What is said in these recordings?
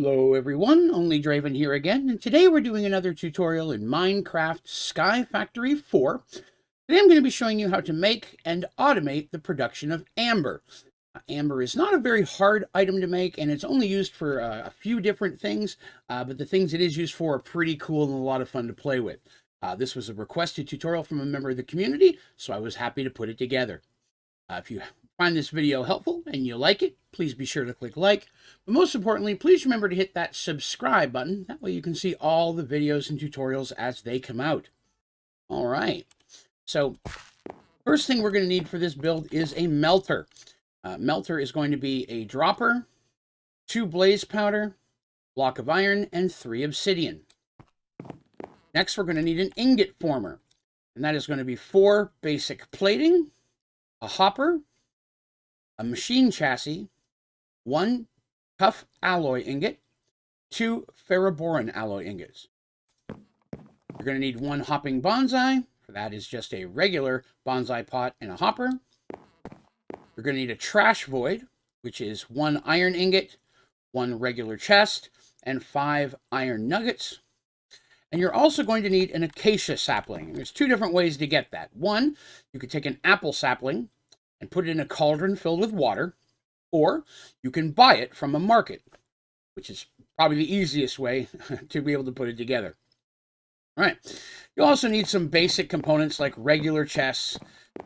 Hello everyone, Onlydraven here again, and today we're doing another tutorial in Minecraft Sky Factory 4. Today I'm going to be showing you how to make and automate the production of amber. Amber is not a very hard item to make, and it's only used for a few different things, but the things it is used for are pretty cool and a lot of fun to play with. This was a requested tutorial from a member of the community, so I was happy to put it together. If you find this video helpful and you like it, please be sure to click like. But most importantly, please remember to hit that subscribe button. That way you can see all the videos and tutorials as they come out. All right. So first thing we're going to need for this build is a melter. Melter is going to be a dropper, 2 blaze powder, block of iron, and 3 obsidian. Next, we're going to need an ingot former. And that is going to be 4 basic plating, a hopper, a machine chassis, 1 tough alloy ingot, 2 ferroboron alloy ingots. You're going to need 1 hopping bonsai. For that is just a regular bonsai pot and a hopper. You're going to need a trash void, which is 1 iron ingot, 1 regular chest, and 5 iron nuggets. And you're also going to need an acacia sapling. There's 2 different ways to get that. One, you could take an apple sapling and put it in a cauldron filled with water, or you can buy it from a market, which is probably the easiest way to be able to put it together. All right. You also need some basic components like regular chests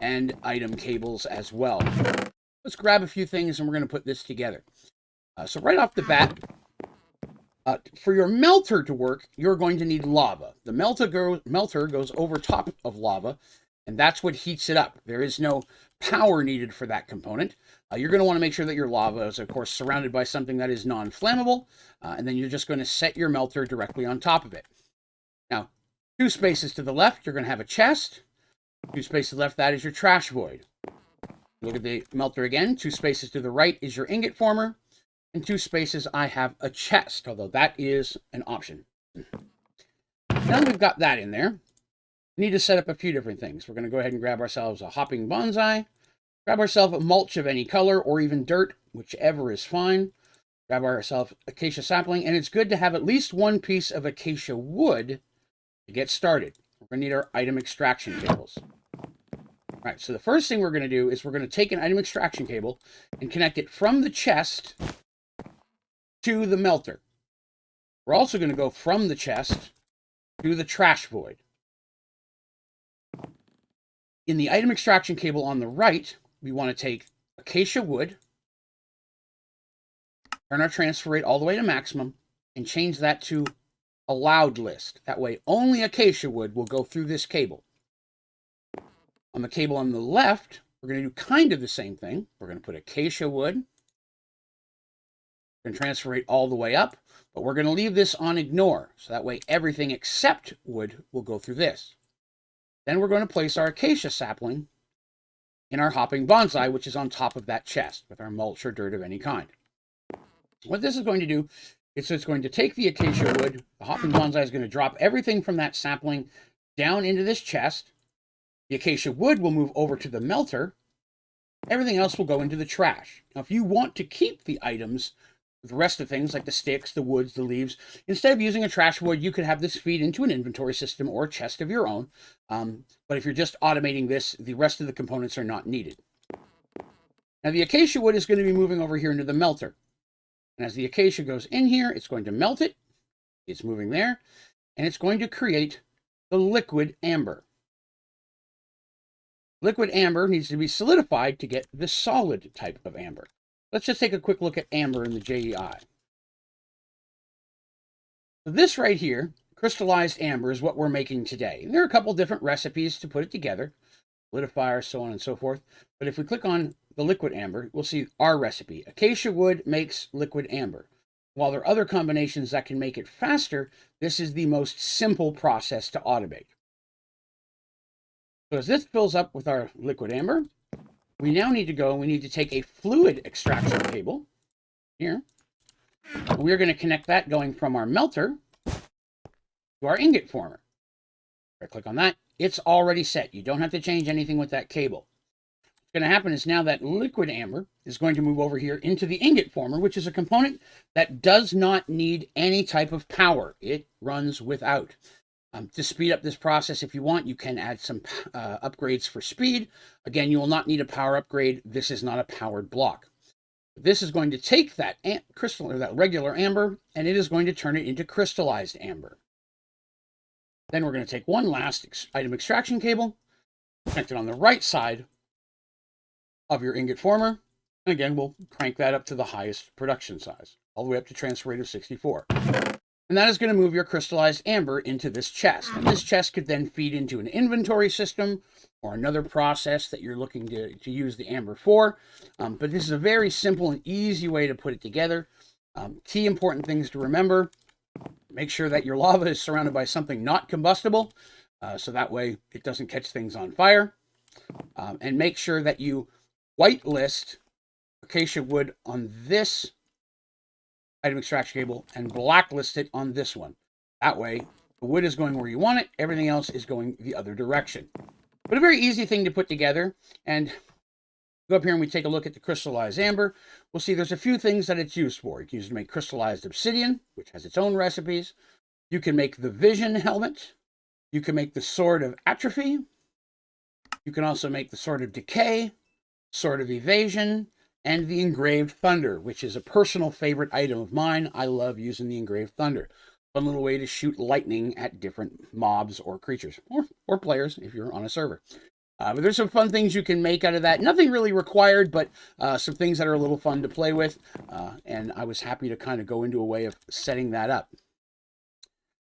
and item cables as well. Let's grab a few things and we're going to put this together. So right off the bat, for your melter to work, you're going to need lava. The melter goes over top of lava, and that's what heats it up. There is no power needed for that component. You're going to want to make sure that your lava is, of course, surrounded by something that is non-flammable, and then you're just going to set your melter directly on top of it. Now, 2 spaces to the left, you're going to have a chest. 2 spaces to the left, that is your trash void. Look at the melter again. 2 spaces to the right is your ingot former. In 2 spaces, I have a chest, although that is an option. Now that we've got that in there, we need to set up a few different things. We're going to go ahead and grab ourselves a hopping bonsai, grab ourselves a mulch of any color or even dirt, whichever is fine. Grab ourselves acacia sapling, and it's good to have at least 1 piece of acacia wood to get started. We're going to need our item extraction cables. All right, so the first thing we're going to do is we're going to take an item extraction cable and connect it from the chest to the melter. We're also going to go from the chest to the trash void. In the item extraction cable on the right, we want to take acacia wood, turn our transfer rate all the way to maximum, and change that to allowed list. That way, only acacia wood will go through this cable. On the cable on the left, we're going to do kind of the same thing. We're going to put acacia wood, and transfer rate all the way up, but we're going to leave this on ignore, so that way everything except wood will go through this. Then we're going to place our acacia sapling in our hopping bonsai, which is on top of that chest with our mulch or dirt of any kind. What this is going to do is it's going to take the acacia wood, the hopping bonsai is going to drop everything from that sapling down into this chest. The acacia wood will move over to the melter. Everything else will go into the trash. Now, if you want to keep the items, the rest of things like the sticks, the woods, the leaves, instead of using a trash void, you could have this feed into an inventory system or a chest of your own. But if you're just automating this, the rest of the components are not needed. Now the acacia wood is going to be moving over here into the melter. And as the acacia goes in here, it's going to melt it. It's moving there. And it's going to create the liquid amber. Liquid amber needs to be solidified to get the solid type of amber. Let's just take a quick look at amber in the JEI. So this right here, crystallized amber, is what we're making today. And there are a couple different recipes to put it together, solidifier, so on and so forth. But if we click on the liquid amber, we'll see our recipe. Acacia wood makes liquid amber. While there are other combinations that can make it faster, this is the most simple process to automate. So as this fills up with our liquid amber, we now need to go, we need to take a fluid extraction cable here. We're going to connect that going from our melter to our ingot former. If I click on that, it's already set. You don't have to change anything with that cable. going to happen is now that liquid amber is going to move over here into the ingot former, which is a component that does not need any type of power. It runs without. To speed up this process, if you want, you can add some upgrades for speed. Again, you will not need a power upgrade. This is not a powered block. This is going to take that crystal or that regular amber, and it is going to turn it into crystallized amber. Then we're going to take one last item extraction cable, connect it on the right side of your ingot former. And again, we'll crank that up to the highest production size, all the way up to transfer rate of 64. And that is going to move your crystallized amber into this chest. And this chest could then feed into an inventory system or another process that you're looking to use the amber for. But this is a very simple and easy way to put it together. Key important things to remember: make sure that your lava is surrounded by something not combustible, so that way it doesn't catch things on fire. And make sure that you whitelist acacia wood on this item extraction cable and blacklist it on this one. That way, the wood is going where you want it, everything else is going the other direction. But a very easy thing to put together. And go up here and we take a look at the crystallized amber. We'll see there's a few things that it's used for. You can use it to make crystallized obsidian, which has its own recipes. You can make the vision helmet. You can make the sword of atrophy. You can also make the sword of decay, sword of evasion, and the engraved thunder, which is a personal favorite item of mine. I love using the engraved thunder. Fun little way to shoot lightning at different mobs or creatures, or players if you're on a server. But there's some fun things you can make out of that. Nothing really required, but some things that are a little fun to play with. And I was happy to kind of go into a way of setting that up.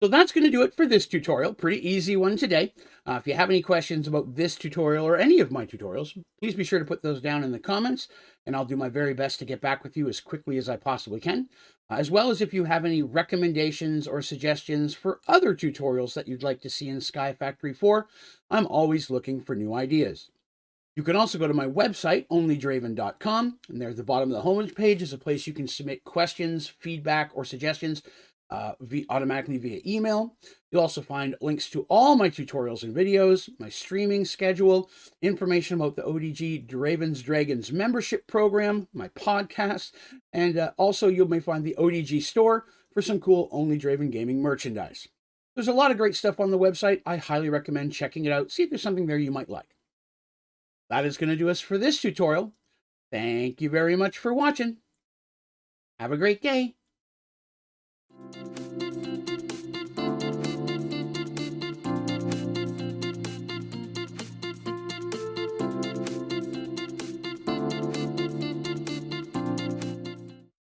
So that's going to do it for this tutorial. Pretty easy one today. If you have any questions about this tutorial or any of my tutorials, please be sure to put those down in the comments, and I'll do my very best to get back with you as quickly as I possibly can. As well as if you have any recommendations or suggestions for other tutorials that you'd like to see in Sky Factory 4, I'm always looking for new ideas. You can also go to my website, OnlydravenGaming, and there at the bottom of the homepage page is a place you can submit questions, feedback, or suggestions automatically via email. You'll also find links to all my tutorials and videos, my streaming schedule, information about the ODG Draven's Dragons membership program, my podcast, and also you may find the ODG store for some cool OnlydravenGaming merchandise. There's a lot of great stuff on the website. I highly recommend checking it out. See if there's something there you might like. That is going to do us for this tutorial. Thank you very much for watching. Have a great day.